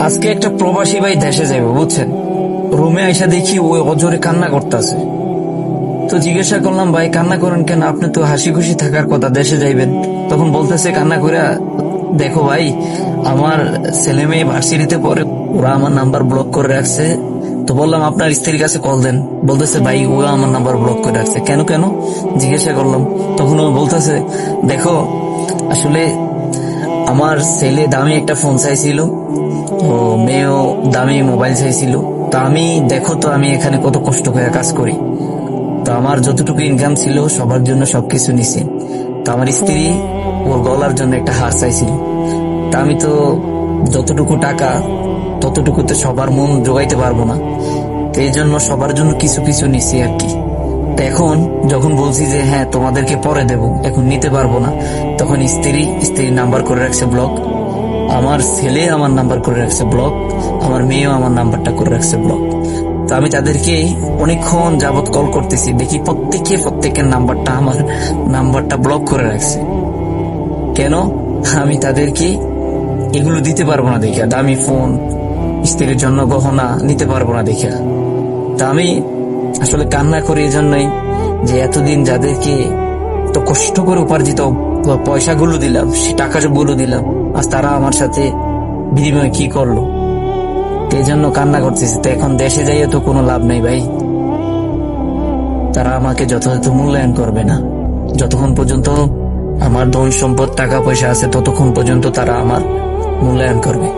আজকে একটা প্রবাসী ভাই দেশে যাইব বুঝছেন, রুমে আইসা দেখি ওই অজরে কান্না করতেছে। তো জিজ্ঞাসা করলাম, ভাই কান্না করেন কেন? আপনি তো হাসি খুশি থাকার কথা, দেশে যাইবেন। তখন বলতেছে কান্না করে, দেখো ভাই, আমার ছেলে মেয়ে ভার্সিটিতে পড়ে, ওরা আমার নাম্বার ব্লক করে রাখছে। তো বললাম আপনার স্ত্রীর কাছে কল দেন। বলতেছে ভাই ওরা আমার নাম্বার ব্লক করে রাখছে। কেন কেন জিজ্ঞাসা করলাম। তখন ও বলতেছে, দেখো আসলে আমার ছেলে দামি একটা ফোন চাইছিল, ও মেয়েও দামি মোবাইল চাইছিল। তো আমি দেখো তো আমি এখানে কত কষ্ট করে কাজ করি, তো আমার যতটুকু ইনকাম ছিল সবার জন্য সবকিছু নিছি। তো আমার স্ত্রী ওর গলার জন্য একটা হার চাইছিল। তা আমি তো যতটুকু টাকা ততটুকুতে সবার মন জোগাইতে পারবো না, তো এই জন্য সবার জন্য কিছু কিছু নিছি আর কি। তো এখন যখন বলছি যে হ্যাঁ তোমাদেরকে পরে দেব, এখন নিতে পারবো না, তখন স্ত্রীর নাম্বার করে রাখছে ব্লক, আমার ছেলে আমার নাম্বার করে রাখছে ব্লক, আমার মেয়েও আমার নাম্বারটা করে রাখছে ব্লক। তো আমি তাদেরকে অনেকক্ষণ যাবত কল করতেছি, দেখি প্রত্যেকের আমার নাম্বারটা ব্লক করে রাখছে। কেন? আমি তাদেরকে এগুলো দিতে পারবো না দেখে, দামি ফোন, স্ত্রীর জন্য গহনা নিতে পারবো না দেখে। তা আমি আসলে কান্না করি এই জন্যই যে এতদিন যাদেরকে তো কষ্ট করে উপার্জিত পয়সাগুলো দিলাম, সে টাকাগুলো দিলাম, আজ তারা আমার সাথে বিনিময়ে কি করলো, এই জন্য কান্না করতেছি। তো এখন দেশে যাইয়ে তো কোনো লাভ নেই ভাই, তারা আমাকে যথাযথ মূল্যায়ন করবে না। যতক্ষণ পর্যন্ত আমার ধন সম্পদ টাকা পয়সা আছে ততক্ষণ পর্যন্ত তারা আমার মূল্যায়ন করবে।